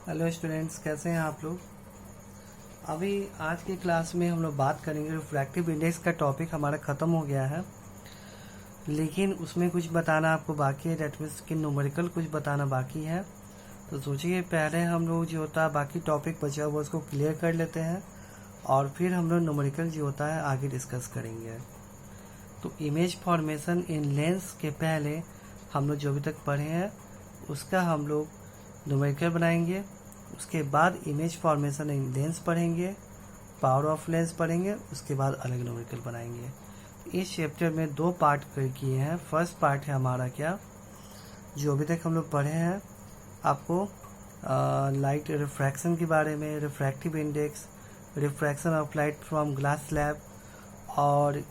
Hello students, कैसे हैं आप लोग। अभी आज की क्लास में हम लोग बात करेंगे। रिफ्रैक्टिव इंडेक्स का टॉपिक हमारा ख़त्म हो गया है, लेकिन उसमें कुछ बताना आपको बाकी है। डेट मीन्स कि न्यूमेरिकल कुछ बताना बाकी है। तो सोचिए पहले हम लोग जो होता है बाकी टॉपिक बचा हुआ उसको क्लियर कर लेते हैं और फिर हम लोग न्यूमेरिकल जो होता है आगे डिस्कस करेंगे। तो इमेज फॉर्मेशन इन लेंस के पहले हम लोग जो अभी तक पढ़े हैं उसका हम लोग न्यूमेरिकल बनाएंगे। उसके बाद इमेज फॉर्मेशन इन लेंस पढ़ेंगे, पावर ऑफ लेंस पढ़ेंगे, उसके बाद अलग न्यूमेरिकल बनाएंगे। इस चैप्टर में दो पार्ट किए हैं। फर्स्ट पार्ट है हमारा क्या, जो अभी तक हम लोग पढ़े हैं आपको लाइट रिफ्रैक्शन के बारे में, refractive index, refraction of light from glass slab, और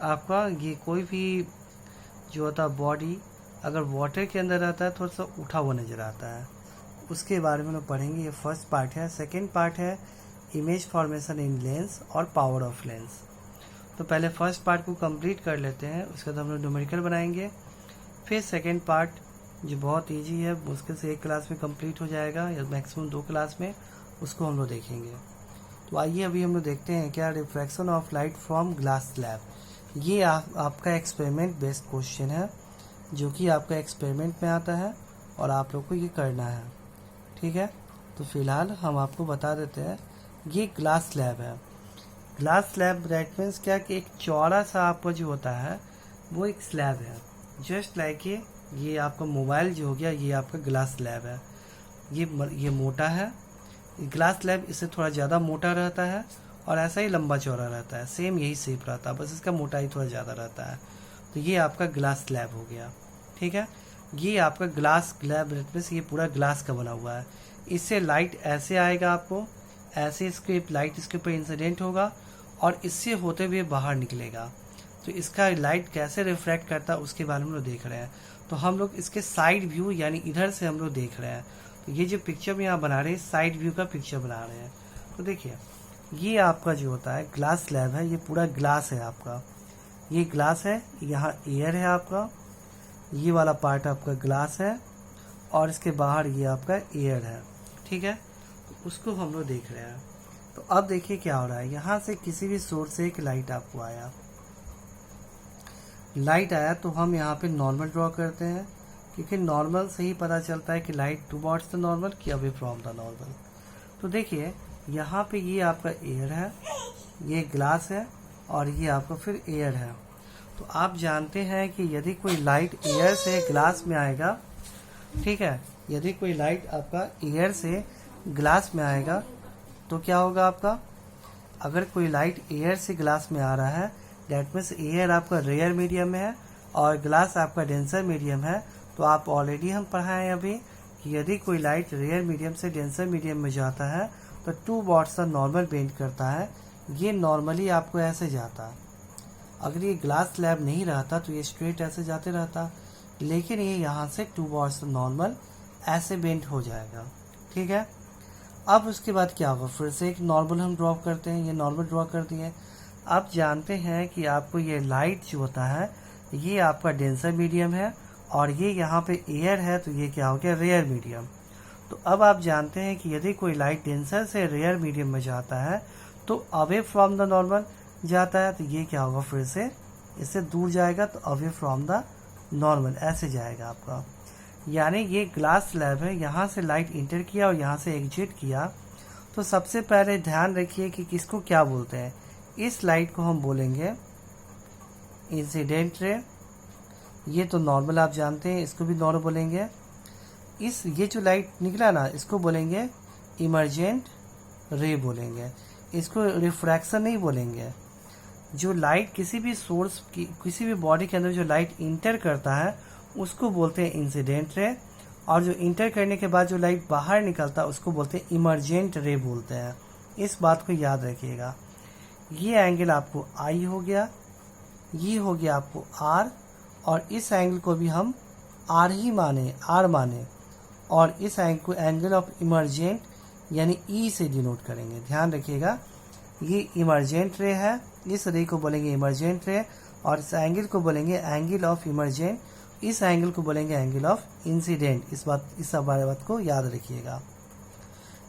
आपका ये कोई भी जो होता है बॉडी अगर वाटर के अंदर रहता है थोड़ा सा उठा हुआ नज़र आता है, उसके बारे में हम पढ़ेंगे। ये फर्स्ट पार्ट है। सेकेंड पार्ट है इमेज फॉर्मेशन इन लेंस और पावर ऑफ लेंस। तो पहले फर्स्ट पार्ट को कंप्लीट कर लेते हैं, उसके बाद हम लोग न्यूमेरिकल बनाएंगे। फिर सेकेंड पार्ट जो बहुत इजी है, मुश्किल से एक क्लास में कंप्लीट हो जाएगा या मैक्सिमम 2 क्लास में, उसको हम लोग देखेंगे। तो आइए अभी हम लोग देखते हैं क्या refraction of light from glass slab. ये आपका एक्सपेरिमेंट बेस्ड क्वेश्चन है, जो कि आपका एक्सपेरिमेंट में आता है और आप लोग को ये करना है, ठीक है। तो फिलहाल हम आपको बता देते हैं, ये ग्लास स्लैब है। ग्लास स्लैब दैट मीन्स क्या कि एक चौड़ा सा आपका जो होता है वो एक स्लैब है। जस्ट लाइक ये आपका मोबाइल जो हो गया, ये आपका ग्लास स्लैब है। ये मोटा है। ग्लास स्लैब इससे थोड़ा ज़्यादा मोटा रहता है और ऐसा ही लंबा चौड़ा रहता है, सेम यही शेप रहता है, बस इसका मोटाई थोड़ा ज़्यादा रहता है। तो ये आपका ग्लास स्लैब हो गया, ठीक है। ये आपका ग्लास स्लैब मीन्स ये पूरा ग्लास का बना हुआ है। इससे लाइट ऐसे आएगा, आपको ऐसे इसके लाइट इसके ऊपर इंसिडेंट होगा और इससे होते हुए बाहर निकलेगा। तो इसका लाइट कैसे रिफ्रैक्ट करता है उसके बारे में हम लोग देख रहे हैं। तो हम लोग इसके साइड व्यू यानी इधर से हम लोग देख रहे हैं। तो ये जो पिक्चर में यहाँ बना रहे हैं साइड व्यू का पिक्चर बना रहे हैं। तो देखिए ये आपका जो होता है ग्लास स्लैब है, ये पूरा ग्लास है आपका। ये ग्लास है, यहाँ एयर है आपका, ये वाला पार्ट आपका ग्लास है और इसके बाहर ये आपका एयर है, ठीक है। तो उसको हम लोग देख रहे हैं। तो अब देखिए क्या हो रहा है, यहाँ से किसी भी सोर्स से एक लाइट आपको आया, लाइट आया तो हम यहाँ पे नॉर्मल ड्रॉ करते हैं, क्योंकि नॉर्मल से ही पता चलता है कि लाइट टुवर्ड्स द नॉर्मल कि अवे फ्रॉम द नॉर्मल। तो देखिए यहाँ पे ये आपका एयर है, ये ग्लास है और ये आपका फिर एयर है। तो आप जानते हैं कि यदि कोई लाइट एयर से ग्लास में आएगा, ठीक है, यदि कोई लाइट आपका एयर से ग्लास में आएगा तो क्या होगा आपका, अगर कोई लाइट एयर से ग्लास में आ रहा है दैट मीन्स एयर आपका रेयर मीडियम में है और ग्लास आपका डेंसर मीडियम है। तो आप ऑलरेडी हम पढ़ाए हैं अभी कि यदि कोई लाइट रेयर मीडियम से डेंसर मीडियम में जाता है तो 2 वॉट्स का नॉर्मल बेंड करता है। ये नॉर्मली आपको ऐसे जाता है। अगर ये ग्लास स्लैब नहीं रहता तो ये स्ट्रेट ऐसे जाते रहता, लेकिन ये यहाँ से 2 वॉट्स नॉर्मल ऐसे बेंड हो जाएगा, ठीक है। अब उसके बाद क्या होगा, फिर से एक नॉर्मल हम ड्रॉ करते हैं, ये नॉर्मल ड्रॉ कर दिए। अब जानते हैं कि आपको ये लाइट जो होता है ये आपका डेंसर मीडियम है और ये यहाँ पे एयर है, तो ये क्या हो गया, रेयर मीडियम। तो अब आप जानते हैं कि यदि कोई लाइट डेंसर से रेयर मीडियम में जाता है तो अवे फ्रॉम द नॉर्मल जाता है, तो ये क्या होगा, फिर से इससे दूर जाएगा तो अवे फ्रॉम द नॉर्मल ऐसे जाएगा आपका। यानी ये ग्लास स्लैब है, यहाँ से लाइट इंटर किया और यहाँ से एग्जिट किया। तो सबसे पहले ध्यान रखिए कि किसको क्या बोलते हैं। इस लाइट को हम बोलेंगे इंसिडेंट रे, ये तो नॉर्मल आप जानते हैं, इसको भी नॉर्मल बोलेंगे। ये जो लाइट निकला ना इसको बोलेंगे इमर्जेंट रे बोलेंगे, इसको रिफ्रैक्शन नहीं बोलेंगे। जो लाइट किसी भी सोर्स की किसी भी बॉडी के अंदर जो लाइट इंटर करता है उसको बोलते हैं इंसिडेंट रे, और जो इंटर करने के बाद जो लाइट बाहर निकलता है उसको बोलते हैं इमर्जेंट रे बोलते हैं। इस बात को याद रखिएगा। ये एंगल आपको आई हो गया, ये हो गया आपको आर, और इस एंगल को भी हम आर ही माने, आर माने, और इस एंगल को एंगल ऑफ इमर्जेंट यानी ई से डिनोट करेंगे। ध्यान रखिएगा ये इमर्जेंट रे है, इस रे को बोलेंगे इमर्जेंट रे, और इस एंगल को बोलेंगे एंगल ऑफ इमर्जेंट, इस एंगल को बोलेंगे एंगल ऑफ इंसिडेंट। इस बात को याद रखिएगा।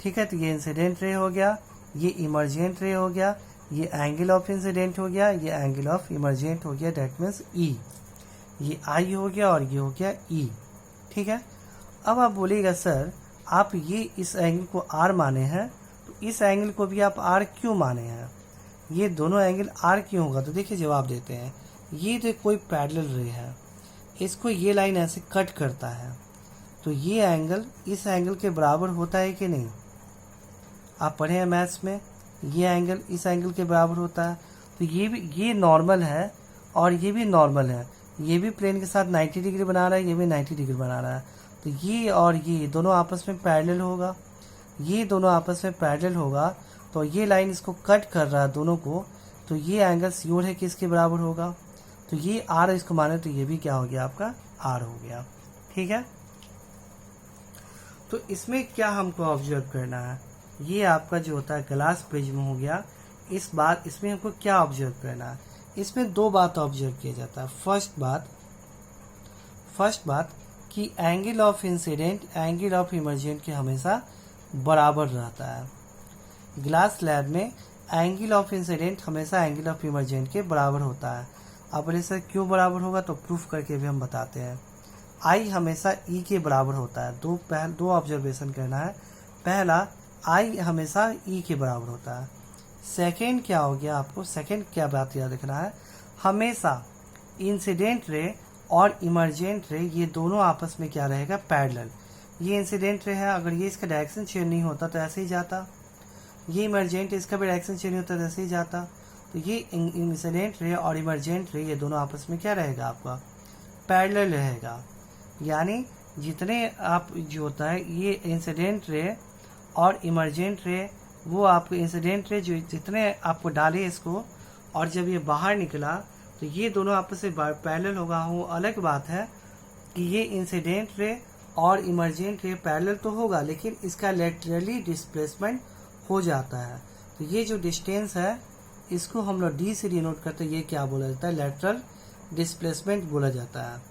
ठीक है, तो ये इंसिडेंट रे हो गया, ये इमरजेंट रे हो गया, ये एंगल ऑफ इंसिडेंट हो गया, ये एंगल ऑफ इमरजेंट हो गया, दैट मीन्स ई। ये आई हो गया और ये हो गया ई। ठीक है, अब आप बोलिएगा सर आप ये इस एंगल को आर माने हैं, तो इस एंगल को भी आप आर क्यों माने हैं, ये दोनों एंगल आर क्यों होगा? तो देखिए जवाब देते हैं। ये तो कोई पैरेलल रे है, इसको ये लाइन ऐसे कट करता है, तो ये एंगल इस एंगल के बराबर होता है कि नहीं? आप पढ़े हैं मैथ्स में, ये एंगल इस एंगल के बराबर होता है, तो ये भी, ये नॉर्मल है और ये भी नॉर्मल है, ये भी प्लेन के साथ 90 डिग्री बना रहा है, ये भी 90 डिग्री बना रहा है, तो ये और ये दोनों आपस में पैरेलल होगा, ये दोनों आपस में पैरेलल होगा, तो ये लाइन इसको कट कर रहा है दोनों को, तो ये एंगल श्योर है कि इसके बराबर होगा, तो ये आर इसको माने तो ये भी क्या हो गया आपका आर हो गया। ठीक है, तो इसमें क्या हमको ऑब्जर्व करना है, ये आपका जो होता है ग्लास प्रिज्म हो गया। इस बात इसमें हमको क्या ऑब्जर्व करना है, इसमें दो बात ऑब्जर्व किया जाता है। फर्स्ट बात कि angle of incident angle of emergent के हमेशा बराबर रहता है। ग्लास स्लैब में एंगल ऑफ इंसिडेंट हमेशा एंगल ऑफ इमरजेंट के बराबर होता है। अब बोले सर क्यों बराबर होगा, तो प्रूफ करके भी हम बताते हैं। आई हमेशा ई के बराबर होता है। दो ऑब्जर्वेशन करना है। पहला, आई हमेशा ई के बराबर होता है। सेकेंड क्या हो गया, आपको सेकेंड क्या बात याद रखना है, हमेशा इंसिडेंट रे और इमरजेंट रे ये दोनों आपस में क्या रहेगा, पैरेलल। ये इंसिडेंट रे है, अगर ये इसका डायरेक्शन चेंज नहीं होता तो ऐसे ही जाता, ये इमरजेंट इसका भी डायरेक्शन चेंज होता तो ऐसे ही जाता, तो ये इंसिडेंट रे और इमरजेंट रे ये दोनों आपस में क्या रहेगा, आपका पैरेलल रहेगा। यानी जितने आप जो होता है ये इंसिडेंट रे और इमरजेंट रे, वो आपको इंसिडेंट रे जो जितने आपको डाले इसको, और जब ये बाहर निकला तो ये दोनों आपस में पैरेलल होगा। वो अलग बात है कि ये इंसिडेंट रे और इमरजेंट रे पैरेलल तो होगा, लेकिन इसका लेटरली डिस्प्लेसमेंट हो जाता है। तो ये जो डिस्टेंस है इसको हम लोग डी से डिनोट करते हैं, ये क्या बोला जाता है, लेटरल डिस्प्लेसमेंट बोला जाता है।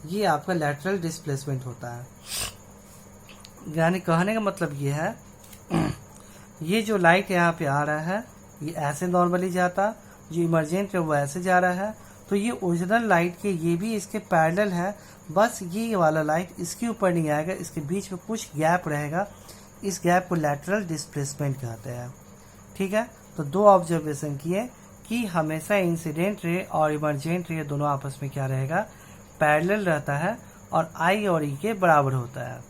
ये आपका लेटरल डिस्प्लेसमेंट होता है। यानी कहने का मतलब ये है ये जो लाइट यहाँ पे आ रहा है ये ऐसे नॉर्मली जाता, जो इमरजेंट है वो ऐसे जा रहा है, तो ये ओरिजिनल लाइट के ये भी इसके पैरेलल है, बस ये वाला लाइट इसके ऊपर नहीं आएगा, इसके बीच में कुछ गैप रहेगा, इस गैप को लेटरल डिस्प्लेसमेंट कहते हैं। ठीक है, तो दो ऑब्जर्वेशन किए कि हमेशा इंसिडेंट रे और इमरजेंट रे दोनों आपस में क्या रहेगा, पैरेलल रहता है और आई और ई के बराबर होता है।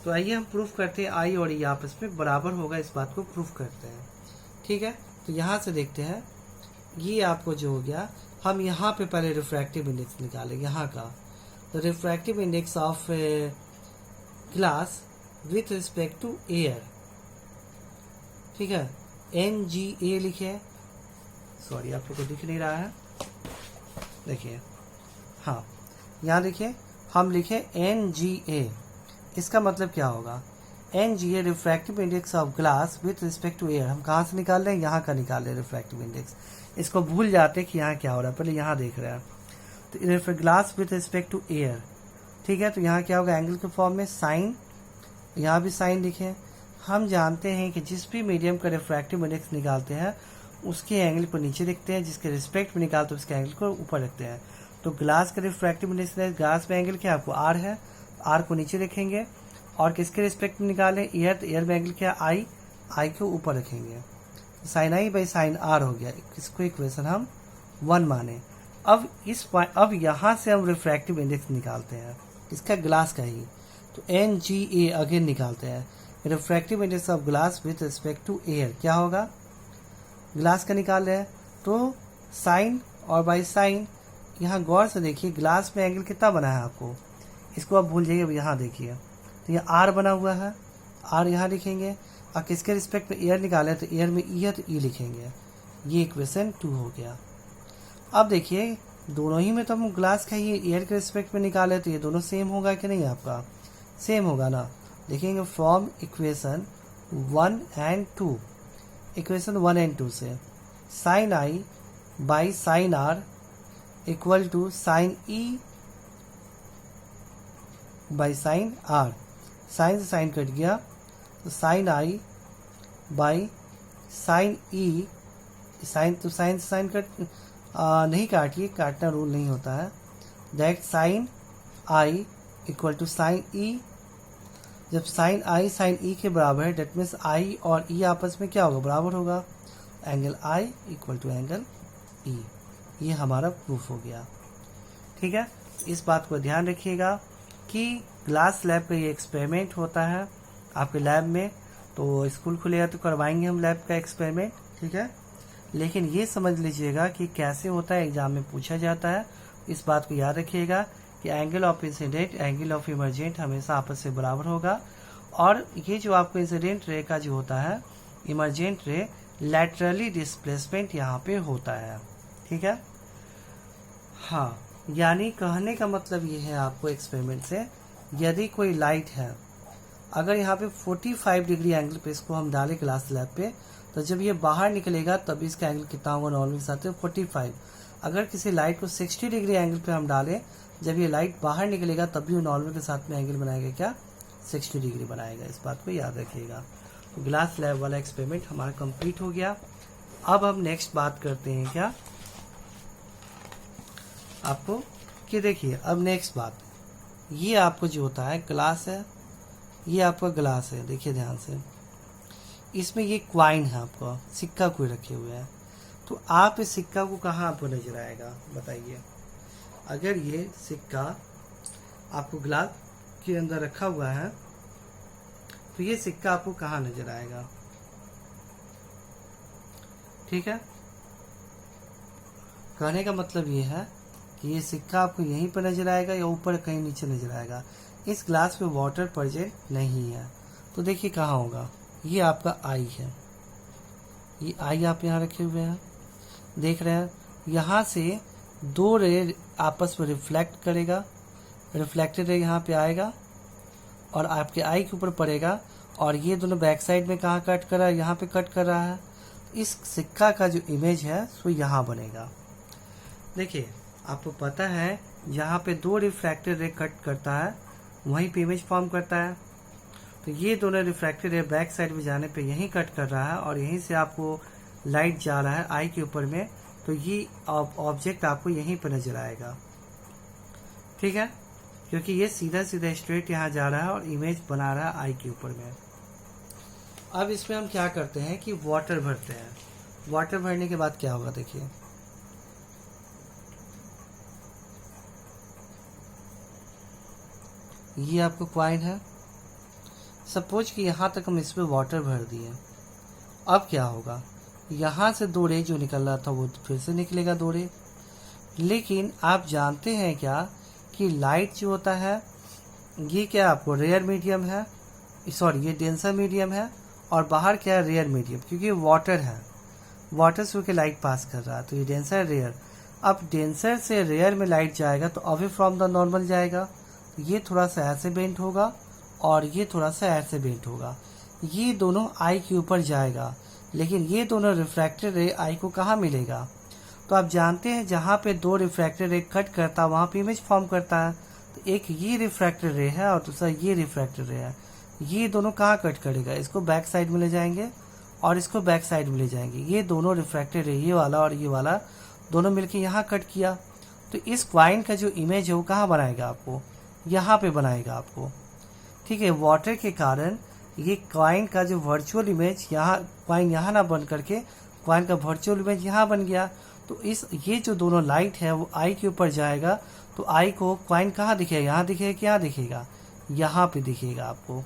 तो आइए हम प्रूफ करते हैं आई और ई आपस में बराबर होगा, इस बात को प्रूफ करते हैं। ठीक है, तो यहाँ से देखते हैं, ये आपको जो हो गया, हम यहाँ पे पहले रिफ्रैक्टिव इंडेक्स निकालें यहाँ का। तो refractive index of glass with respect to air, ठीक है, NGA लिखे, सॉरी आप लोग को दिख नहीं रहा है, देखिए, हाँ यहाँ देखिए हम लिखे NGA, इसका मतलब क्या होगा, NGA refractive index of glass with respect to air. हम कहाँ से निकाल रहे हैं, यहाँ का निकाल रहे हैं रिफ्रैक्टिव इंडेक्स। इसको भूल जाते कि यहाँ क्या हो रहा है, पहले यहाँ देख रहे हैं। तो glass with respect to air, ठीक है, तो यहाँ क्या होगा, एंगल के फॉर्म में साइन, यहाँ भी साइन लिखे। हम जानते हैं कि जिस भी मीडियम का रिफ्रैक्टिव इंडेक्स निकालते हैं उसके एंगल को नीचे देखते हैं, जिसके रिस्पेक्ट में निकालते हैं उसके एंगल को ऊपर रखते हैं। तो ग्लास का रिफ्रैक्टिव इंडेक्स, ग्लास में एंगल क्या आपको आर है, आर को नीचे रखेंगे, और किसके रिस्पेक्ट में निकालें, एयर, तो एयर में एंगल क्या आई, आई को ऊपर रखेंगे, sine I by sine r हो गया। इसको इक्वेशन हम 1 माने। अब यहाँ से हम रिफ्रैक्टिव इंडेक्स निकालते हैं इसका ग्लास का ही, तो NGA अगेन निकालते हैं, refractive index of glass with respect to air क्या होगा, ग्लास का निकाल रहे हैं, तो साइन और बाई साइन। यहाँ गौर से देखिए ग्लास में एंगल कितना बना है आपको, इसको आप भूल जाइए, यहाँ देखिए, तो ये आर बना हुआ है, आर यहाँ लिखेंगे, और किसके रिस्पेक्ट में एयर निकाले, तो एयर में ई है तो ई लिखेंगे। ये इक्वेशन 2 हो गया। अब देखिए दोनों ही में तो हम ग्लास का ही एयर के रिस्पेक्ट में निकाले, तो ये दोनों सेम होगा कि नहीं, आपका सेम होगा ना। देखेंगे from equation 1 and 2, equation 1 and 2 से sine I by sine R equal to sine E by sine R, sine से साइन कट गया तो sine I by sine E, sine तो साइन से साइन कट नहीं काटिए, काटना रूल नहीं होता है। That sine I equal to sine E, जब साइन आई साइन ई के बराबर है डेट मीन्स आई और ई आपस में क्या होगा, बराबर होगा। Angle i equal to angle e, ये हमारा प्रूफ हो गया। ठीक है, इस बात को ध्यान रखिएगा कि ग्लास लैब का ये एक्सपेरिमेंट होता है आपके लैब में, तो स्कूल खुलेगा तो करवाएंगे हम लैब का एक्सपेरिमेंट। ठीक है, लेकिन ये समझ लीजिएगा कि कैसे होता है, एग्जाम में पूछा जाता है। इस बात को याद रखिएगा कि angle of incident angle of emergent हमेशा आपस से बराबर होगा, और ये जो आपको इंसिडेंट रे का जो होता है, इमरजेंट रे लैटरली डिस्प्लेसमेंट यहाँ पे होता है। ठीक है, हाँ, यानी कहने का मतलब ये है आपको एक्सपेरिमेंट से, यदि कोई लाइट है, अगर यहाँ पे 45 डिग्री एंगल पे इसको हम डालें ग्लास स्लैब पे, तो जब ये बाहर निकलेगा तब इसका एंगल कितना होगा, नॉर्मल के साथ 45। अगर किसी लाइट को 60 डिग्री एंगल पे हम डालें, जब ये लाइट बाहर निकलेगा तब भी वो नॉर्मल के साथ में एंगल बनाएगा, क्या 60 डिग्री बनाएगा। इस बात को याद रखिएगा। तो ग्लास स्लैब वाला एक्सपेरिमेंट हमारा कंप्लीट हो गया। अब हम नेक्स्ट बात करते हैं क्या आपको, कि देखिए अब नेक्स्ट बात, ये आपको जो होता है ग्लास है, ये आपका ग्लास है, देखिए ध्यान से, इसमें ये क्वाइन है, आपका सिक्का कोई रखे हुए हैं, तो आप इस सिक्का को कहाँ आपको नजर आएगा बताइए। अगर ये सिक्का आपको ग्लास के अंदर रखा हुआ है तो ये सिक्का आपको कहाँ नजर आएगा। ठीक है, कहने का मतलब ये है कि ये सिक्का आपको यहीं पर नजर आएगा या ऊपर कहीं नीचे नजर आएगा। इस ग्लास पे वाटर प्रेजेंट नहीं है, तो देखिए कहाँ होगा, ये आपका आई है, ये आई आप यहाँ रखे हुए हैं, देख रहे हैं, यहाँ से दो रे आपस में रिफ्लेक्ट करेगा, रिफ्लेक्टेड रे यहाँ पे आएगा और आपके आई के ऊपर पड़ेगा, और ये दोनों बैक साइड में कहाँ कट कर रहा है, यहाँ पे कट कर रहा है। इस सिक्का का जो इमेज है वो यहाँ बनेगा। देखिए आपको पता है जहाँ पे दो रिफ्रैक्टेड रे कट करता है वहीं पे इमेज फॉर्म करता है, तो ये दोनों रिफ्रैक्टेड रे बैक साइड में जाने पे यहीं कट कर रहा है और यहीं से आपको लाइट जा रहा है आई के ऊपर में, तो ये ऑब्जेक्ट आपको यहीं पर नजर आएगा। ठीक है, क्योंकि ये सीधा सीधा स्ट्रेट यहाँ जा रहा है और इमेज बना रहा है आई के ऊपर में। अब इसमें हम क्या करते हैं कि वाटर भरते हैं। वाटर भरने के बाद क्या होगा, देखिए ये आपको क्वाइन है, सपोज कि यहाँ तक हम इसमें वाटर भर दिए। अब क्या होगा, यहाँ से दो रे जो निकल रहा था वो फिर से निकलेगा दो रे। लेकिन आप जानते हैं क्या कि लाइट जो होता है ये क्या आपको रेयर मीडियम है, सॉरी ये डेंसर मीडियम है, और बाहर क्या है रेयर मीडियम, क्योंकि वाटर है, वाटर से होकर लाइट पास कर रहा है, तो ये डेंसर रेयर। अब डेंसर से रेयर में लाइट जाएगा तो अवे फ्रॉम द नॉर्मल जाएगा, ये थोड़ा सा ऐसे बेंट होगा और ये थोड़ा सा ऐसे बेंट होगा, ये दोनों आई के ऊपर जाएगा। लेकिन ये दोनों रिफ्रैक्टेड रे आई को कहाँ मिलेगा, तो आप जानते हैं जहाँ पे दो रिफ्रैक्टेड रे कट करता है वहाँ पे इमेज फॉर्म करता है, तो एक ये रिफ्रैक्टेड रे है और दूसरा ये रिफ्रैक्टेड रे है। ये दोनों कहाँ कट करेगा, इसको बैक साइड में ले जाएंगे और इसको बैक साइड में ले जाएंगे। ये दोनों रिफ्रैक्टेड रे, ये वाला और ये वाला दोनों मिलके यहाँ कट किया, तो इस क्वाइन का जो इमेज है वो कहाँ बनाएगा आपको, यहाँ पे बनाएगा आपको। ठीक है, वाटर के कारण ये क्वाइन का जो वर्चुअल इमेज यहाँ, क्वाइन यहाँ ना बन करके क्वाइन का वर्चुअल इमेज यहाँ बन गया, तो इस ये जो दोनों लाइट है वो आई के ऊपर जाएगा, तो आई को क्वाइन कहाँ दिखेगा, यहाँ दिखेगा कि यहाँ दिखेगा, यहाँ पे दिखेगा आपको।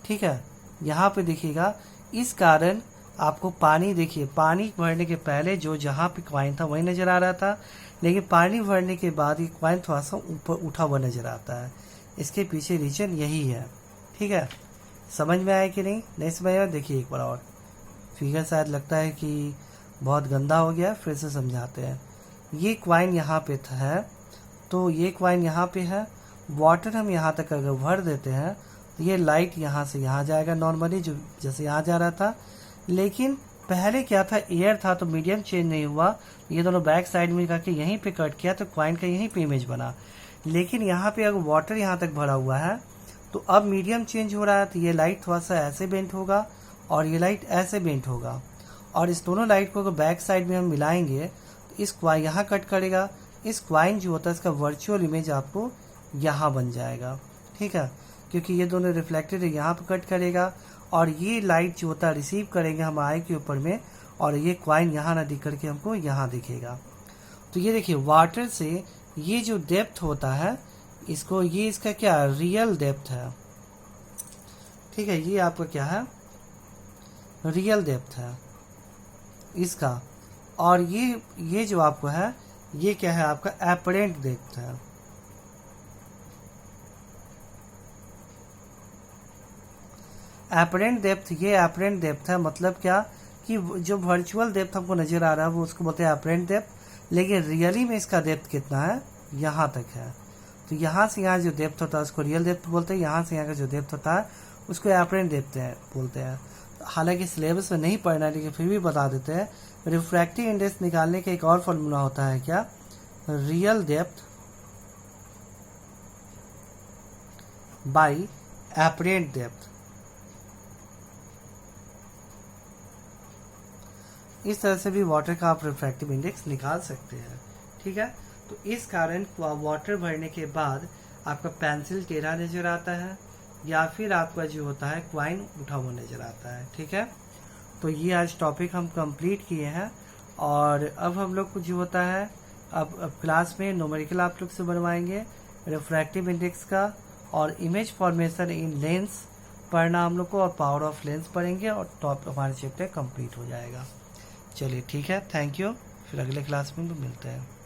ठीक है, यहाँ पे दिखेगा। इस कारण आपको पानी, देखिए पानी भरने के पहले जो जहाँ पे क्वाइन था वही नजर आ रहा था, लेकिन पानी भरने के बाद ये क्वाइन थोड़ा सा ऊपर उठा हुआ नजर आता है। इसके पीछे रीजन यही है। ठीक है, समझ में आया कि नहीं समझ आया। देखिए एक बार और फिगर, शायद लगता है कि बहुत गंदा हो गया, फिर से समझाते हैं। ये क्वाइन यहाँ पे है, तो ये क्वाइन यहाँ पे है, वाटर हम यहाँ तक अगर भर देते हैं तो ये लाइट यहाँ से यहाँ जाएगा नॉर्मली, जो जैसे यहाँ जा रहा था। लेकिन पहले क्या था, एयर था तो मीडियम चेंज नहीं हुआ, ये दोनों बैक साइड में करके यहीं पे कट किया तो क्वाइन का यहीं पे इमेज बना। लेकिन यहाँ पे अगर वाटर यहाँ तक भरा हुआ है तो अब मीडियम चेंज हो रहा है, तो ये लाइट थोड़ा सा ऐसे बेंट होगा और ये लाइट ऐसे बेंट होगा, और इस दोनों लाइट को अगर बैक साइड में हम मिलाएंगे तो इस क्वाइन यहाँ कट करेगा, इस क्वाइन जो होता है इसका वर्चुअल इमेज आपको यहाँ बन जाएगा। ठीक है, क्योंकि ये दोनों रिफ्लेक्टेड है, यहाँ पर कट करेगा और ये लाइट जो होता है रिसीव करेंगे हम आई के ऊपर में, और ये क्वाइन यहाँ ना दिख करके हमको यहाँ दिखेगा। तो ये देखिए वाटर से ये जो डेप्थ होता है इसको, ये इसका क्या रियल डेप्थ है। ठीक है, ये आपका क्या है रियल डेप्थ है इसका, और ये जो आपको है ये क्या है आपका एपरेंट डेप्थ है। एपरेंट डेप्थ, ये एपरेंट डेप्थ है, मतलब क्या कि जो वर्चुअल डेप्थ हमको नजर आ रहा है वो उसको बोलते हैं एपरेंट डेप्थ, लेकिन रियली में इसका डेप्थ कितना है यहाँ तक है। तो यहाँ से यहाँ जो डेप्थ होता है उसको रियल डेप्थ बोलते हैं, यहाँ से यहाँ का जो डेप्थ होता है उसको एपरेंट डेप्थ बोलते हैं। हालांकि सिलेबस में नहीं पढ़ना है लेकिन फिर भी बता देते हैं, रिफ्रैक्टिव इंडेक्स निकालने का एक और फॉर्मूला होता है क्या, real depth by apparent depth. इस तरह से भी वाटर का आप रिफ्रैक्टिव इंडेक्स निकाल सकते हैं। ठीक है, तो इस कारण वाटर भरने के बाद आपका पेंसिल टेढ़ा नजर आता है या फिर आपका जो होता है क्वाइन उठा हुआ नजर आता है। ठीक है, तो ये आज टॉपिक हम कंप्लीट किए हैं, और अब हम लोग को जो होता है अब क्लास में न्यूमेरिकल आप लोग से बनवाएंगे रिफ्रैक्टिव इंडेक्स का, और इमेज फॉर्मेशन इन लेंस पढ़ना हम लोग को, और पावर ऑफ लेंस पढ़ेंगे, और टॉप हमारे चैप्टर कंप्लीट हो जाएगा। चलिए ठीक है, थैंक यू, फिर अगले क्लास में भी मिलते हैं।